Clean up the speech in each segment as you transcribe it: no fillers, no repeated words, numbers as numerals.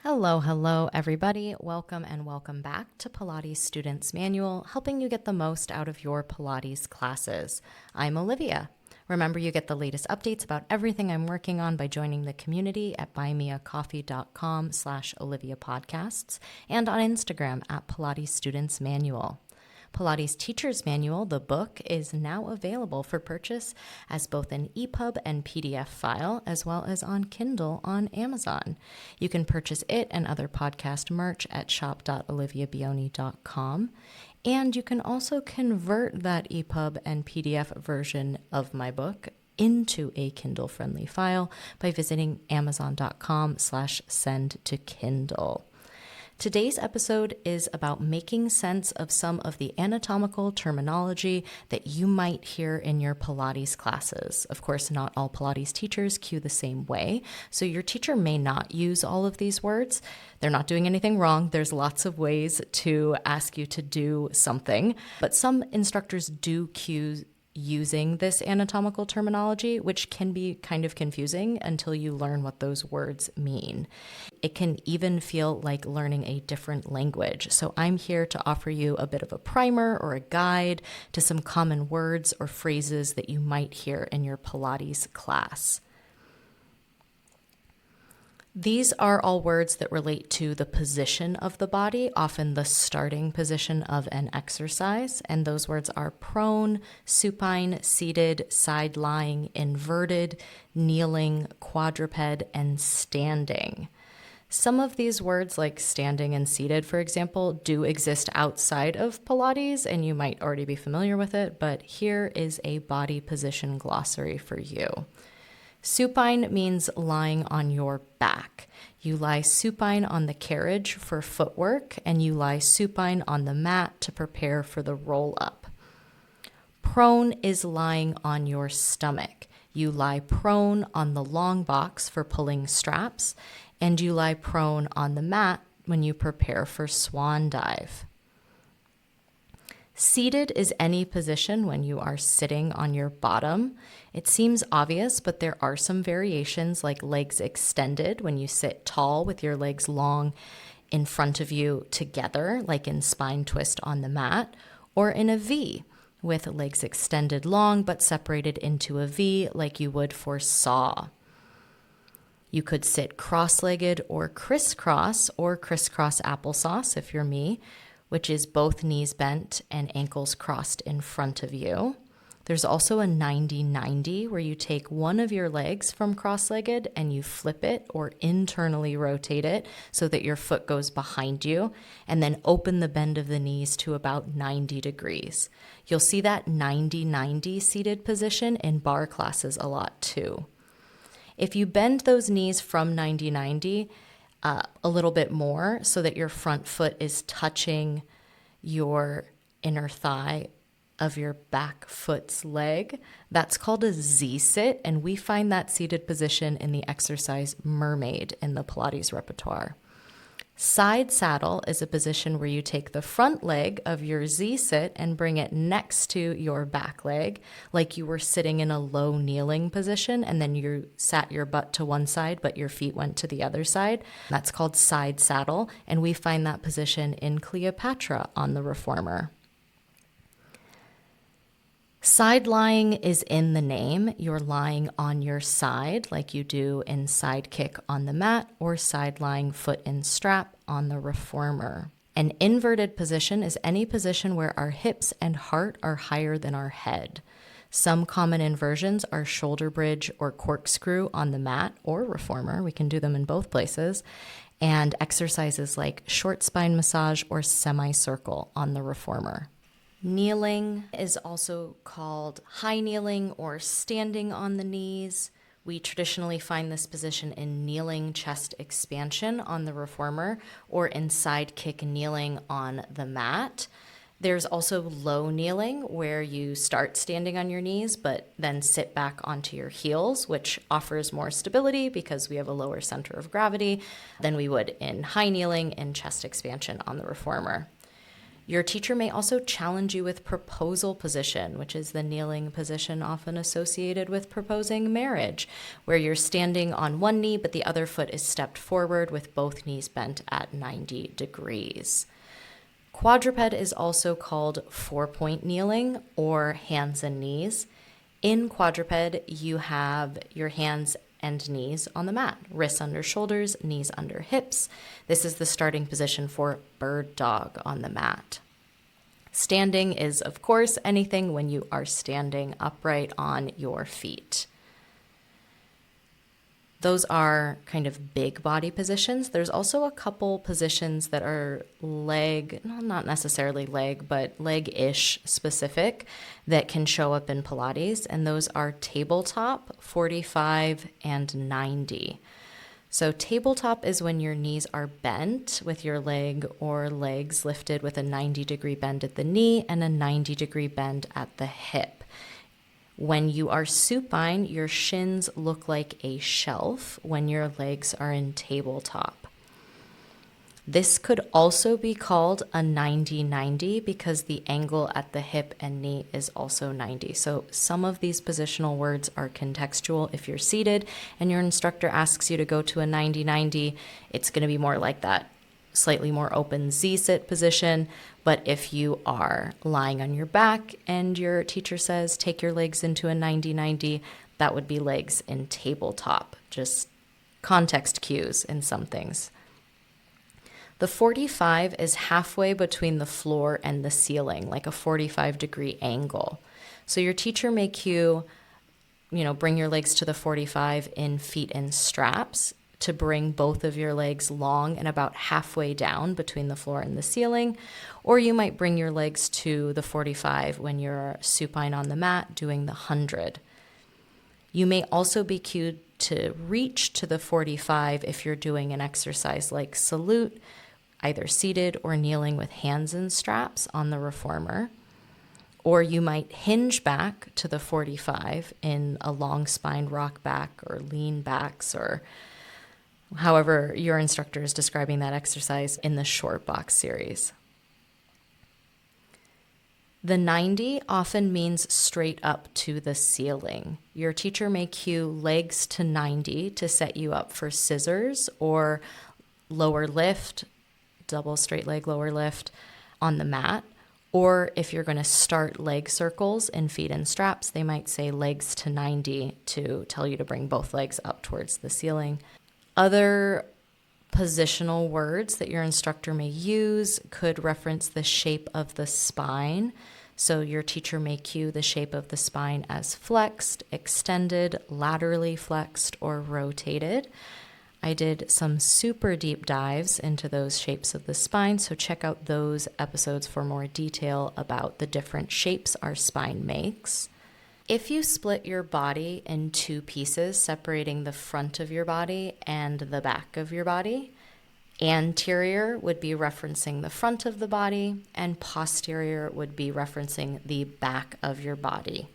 Hello, everybody. Welcome and welcome back to Pilates Students Manual, helping you get the most out of your Pilates classes. I'm Olivia. Remember, you get the latest updates about everything I'm working on by joining the community at buymeacoffee.com/Olivia Podcasts and on Instagram at Pilates Students Manual. Pilates Teacher's Manual, the book, is now available for purchase as both an EPUB and PDF file, as well as on Kindle on Amazon. You can purchase it and other podcast merch at shop.oliviabioni.com. And you can also convert that EPUB and PDF version of my book into a Kindle-friendly file by visiting amazon.com/send to Kindle. Today's episode is about making sense of some of the anatomical terminology that you might hear in your Pilates classes. Of course, not all Pilates teachers cue the same way, so your teacher may not use all of these words. They're not doing anything wrong. There's lots of ways to ask you to do something, but some instructors do cue using this anatomical terminology, which can be kind of confusing until you learn what those words mean. It can even feel like learning a different language. So I'm here to offer you a bit of a primer or a guide to some common words or phrases that you might hear in your Pilates class. These are all words that relate to the position of the body, often the starting position of an exercise. And those words are prone, supine, seated, side-lying, inverted, kneeling, quadruped, and standing. Some of these words, like standing and seated, for example, do exist outside of Pilates, and you might already be familiar with it, but here is a body position glossary for you. Supine means lying on your back. You lie supine on the carriage for footwork, and you lie supine on the mat to prepare for the roll-up. Prone is lying on your stomach. You lie prone on the long box for pulling straps, and you lie prone on the mat when you prepare for swan dive. Seated is any position when you are sitting on your bottom. It seems obvious, but there are some variations, like legs extended when you sit tall with your legs long in front of you together, like in spine twist on the mat, or in a V with legs extended long but separated into a V like you would for saw. You could sit cross-legged or crisscross applesauce if you're me, which is both knees bent and ankles crossed in front of you. There's also a 90-90 where you take one of your legs from cross-legged and you flip it or internally rotate it so that your foot goes behind you, and then open the bend of the knees to about 90 degrees. You'll see that 90-90 seated position in barre classes a lot too. If you bend those knees from 90-90, a little bit more so that your front foot is touching your inner thigh of your back foot's leg. That's called a Z-sit, and we find that seated position in the exercise Mermaid in the Pilates repertoire. Side saddle is a position where you take the front leg of your Z-sit and bring it next to your back leg, like you were sitting in a low kneeling position, and then you sat your butt to one side, but your feet went to the other side. That's called side saddle, and we find that position in Cleopatra on the Reformer. Side lying is in the name. You're lying on your side like you do in side kick on the mat or side lying foot in strap on the Reformer. An inverted position is any position where our hips and heart are higher than our head. Some common inversions are shoulder bridge or corkscrew on the mat or Reformer. We can do them in both places. And exercises like short spine massage or semicircle on the Reformer. Kneeling is also called high kneeling or standing on the knees. We traditionally find this position in kneeling chest expansion on the Reformer or in side kick kneeling on the mat. There's also low kneeling where you start standing on your knees but then sit back onto your heels, which offers more stability because we have a lower center of gravity than we would in high kneeling and chest expansion on the Reformer. Your teacher may also challenge you with proposal position, which is the kneeling position often associated with proposing marriage, where you're standing on one knee but the other foot is stepped forward with both knees bent at 90 degrees. Quadruped is also called 4-point kneeling or hands and knees. In quadruped, you have your hands and knees on the mat, wrists under shoulders, knees under hips. This is the starting position for bird dog on the mat. Standing is, of course, anything when you are standing upright on your feet. Those are kind of big body positions. There's also a couple positions that are not necessarily leg, but leg-ish specific that can show up in Pilates. And those are tabletop, 45, and 90. So tabletop is when your knees are bent with your leg or legs lifted with a 90-degree bend at the knee and a 90-degree bend at the hip. When you are supine, your shins look like a shelf when your legs are in tabletop. This could also be called a 90-90 because the angle at the hip and knee is also 90. So some of these positional words are contextual. If you're seated and your instructor asks you to go to a 90-90, it's going to be more like that slightly more open Z-sit position. But if you are lying on your back and your teacher says, take your legs into a 90-90, that would be legs in tabletop, just context cues in some things. The 45 is halfway between the floor and the ceiling, like a 45-degree angle. So your teacher may cue, bring your legs to the 45 in feet and straps to bring both of your legs long and about halfway down between the floor and the ceiling. Or you might bring your legs to the 45 when you're supine on the mat doing the 100. You may also be cued to reach to the 45 if you're doing an exercise like salute, either seated or kneeling with hands and straps on the reformer. Or you might hinge back to the 45 in a long spine rock back or lean backs, or however your instructor is describing that exercise in the short box series. The 90 often means straight up to the ceiling. Your teacher may cue legs to 90 to set you up for scissors or lower lift, double straight leg lower lift on the mat. Or if you're going to start leg circles in feet and straps, they might say legs to 90 to tell you to bring both legs up towards the ceiling. Other positional words that your instructor may use could reference the shape of the spine. So your teacher may cue the shape of the spine as flexed, extended, laterally flexed, or rotated. I did some super deep dives into those shapes of the spine, so check out those episodes for more detail about the different shapes our spine makes. If you split your body in two pieces, separating the front of your body and the back of your body, anterior would be referencing the front of the body, and posterior would be referencing the back of your body.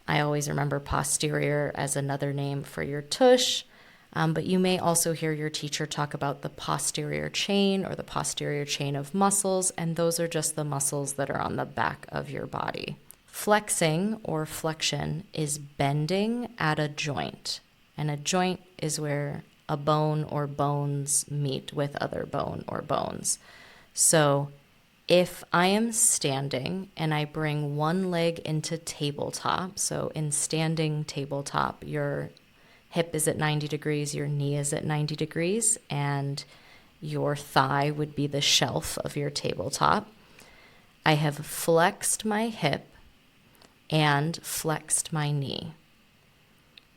I always remember posterior as another name for your tush, but you may also hear your teacher talk about the posterior chain or the posterior chain of muscles, and those are just the muscles that are on the back of your body. Flexing or flexion is bending at a joint, and a joint is where a bone or bones meet with other bone or bones. So if I am standing and I bring one leg into tabletop, so in standing tabletop, your hip is at 90 degrees, your knee is at 90 degrees, and your thigh would be the shelf of your tabletop. I have flexed my hip and flexed my knee.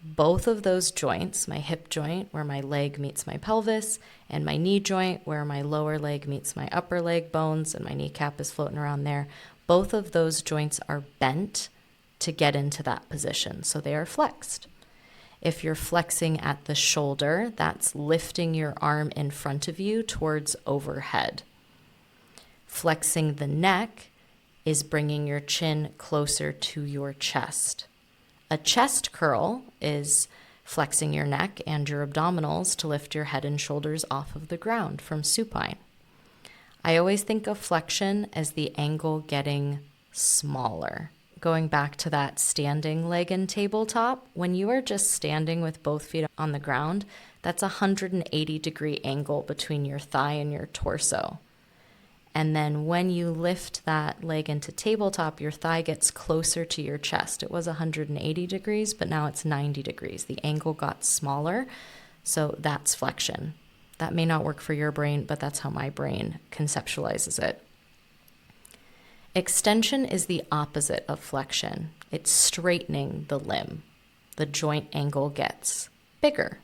Both of those joints, my hip joint where my leg meets my pelvis, and my knee joint where my lower leg meets my upper leg bones and my kneecap is floating around there, both of those joints are bent to get into that position, so they are flexed. If you're flexing at the shoulder, that's lifting your arm in front of you towards overhead. Flexing the neck is bringing your chin closer to your chest. A chest curl is flexing your neck and your abdominals to lift your head and shoulders off of the ground from supine. I always think of flexion as the angle getting smaller. Going back to that standing leg and tabletop, when you are just standing with both feet on the ground, that's a 180-degree angle between your thigh and your torso. And then when you lift that leg into tabletop, your thigh gets closer to your chest. It was 180 degrees, but now it's 90 degrees. The angle got smaller, so that's flexion. That may not work for your brain, but that's how my brain conceptualizes it. Extension is the opposite of flexion. It's straightening the limb. The joint angle gets bigger.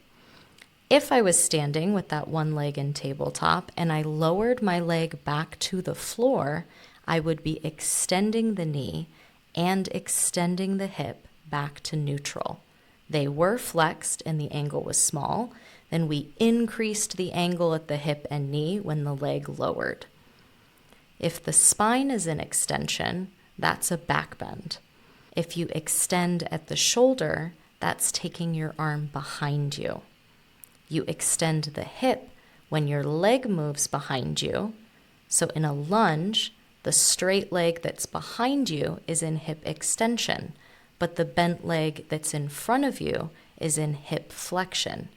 If I was standing with that one leg in tabletop and I lowered my leg back to the floor, I would be extending the knee and extending the hip back to neutral. They were flexed and the angle was small. Then we increased the angle at the hip and knee when the leg lowered. If the spine is in extension, that's a back bend. If you extend at the shoulder, that's taking your arm behind you. You extend the hip when your leg moves behind you. So in a lunge, the straight leg that's behind you is in hip extension, but the bent leg that's in front of you is in hip flexion.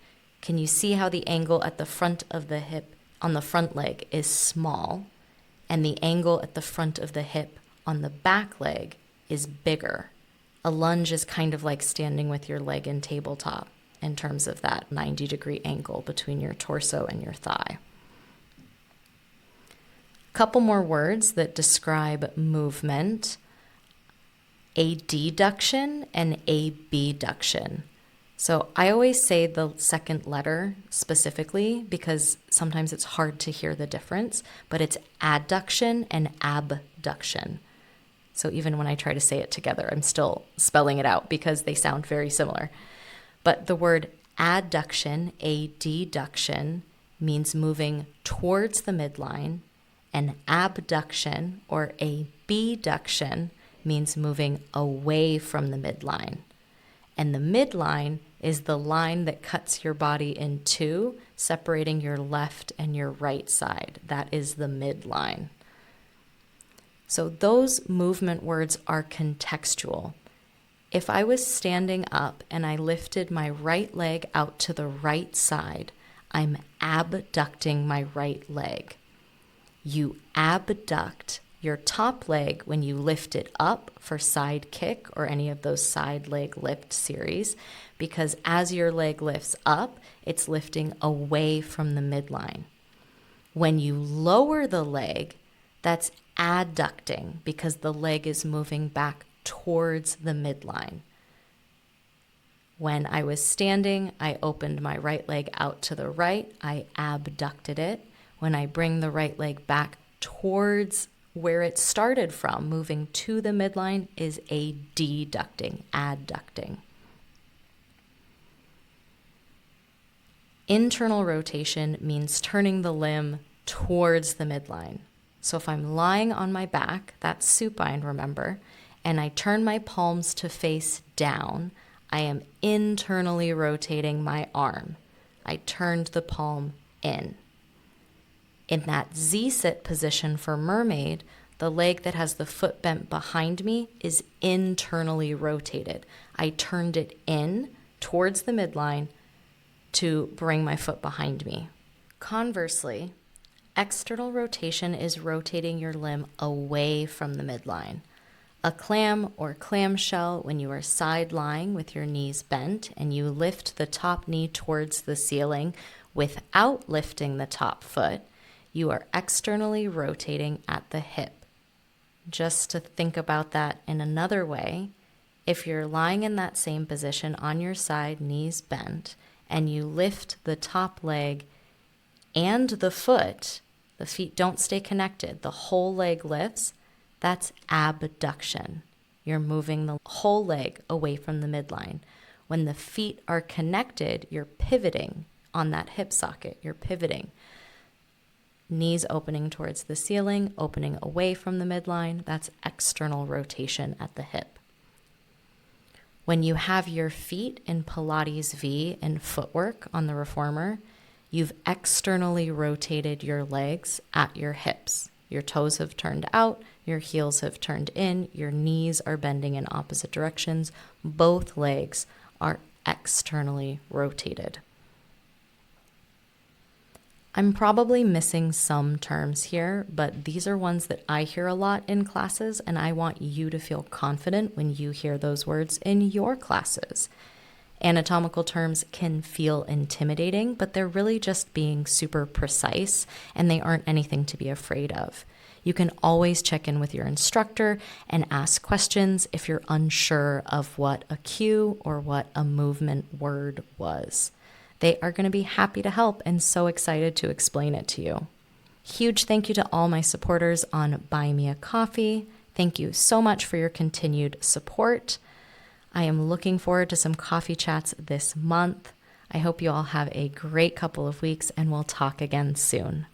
Can you see how the angle at the front of the hip on the front leg is small, and the angle at the front of the hip on the back leg is bigger? A lunge is kind of like standing with your leg in tabletop in terms of that 90-degree angle between your torso and your thigh. A couple more words that describe movement: adduction and abduction. So I always say the second letter specifically because sometimes it's hard to hear the difference, but it's adduction and abduction. So even when I try to say it together, I'm still spelling it out because they sound very similar. But the word adduction, adduction, means moving towards the midline, and abduction or abduction means moving away from the midline. And the midline is the line that cuts your body in two, separating your left and your right side. That is the midline. So those movement words are contextual. If I was standing up and I lifted my right leg out to the right side, I'm abducting my right leg. You abduct your top leg when you lift it up for side kick or any of those side leg lift series, because as your leg lifts up, it's lifting away from the midline. When you lower the leg, that's adducting because the leg is moving back towards the midline. When I was standing, I opened my right leg out to the right, I abducted it. When I bring the right leg back towards where it started from, moving to the midline, is adducting, adducting. Internal rotation means turning the limb towards the midline. So if I'm lying on my back, that's supine, remember, and I turn my palms to face down, I am internally rotating my arm. I turned the palm in. In that Z-sit position for mermaid, the leg that has the foot bent behind me is internally rotated. I turned it in towards the midline to bring my foot behind me. Conversely, external rotation is rotating your limb away from the midline. A clam or clamshell, when you are side lying with your knees bent and you lift the top knee towards the ceiling without lifting the top foot, you are externally rotating at the hip. Just to think about that in another way, if you're lying in that same position on your side, knees bent, and you lift the top leg and the foot, the feet don't stay connected, the whole leg lifts, that's abduction. You're moving the whole leg away from the midline. When the feet are connected, you're pivoting on that hip socket. You're pivoting. Knees opening towards the ceiling, opening away from the midline. That's external rotation at the hip. When you have your feet in Pilates V and footwork on the reformer, You've externally rotated your legs at your hips. Your toes have turned out, your heels have turned in, your knees are bending in opposite directions. Both legs are externally rotated. I'm probably missing some terms here, but these are ones that I hear a lot in classes, and I want you to feel confident when you hear those words in your classes. Anatomical terms can feel intimidating, but they're really just being super precise, and they aren't anything to be afraid of. You can always check in with your instructor and ask questions if you're unsure of what a cue or what a movement word was. They are going to be happy to help and so excited to explain it to you. Huge thank you to all my supporters on Buy Me a Coffee. Thank you so much for your continued support. I am looking forward to some coffee chats this month. I hope you all have a great couple of weeks, and we'll talk again soon.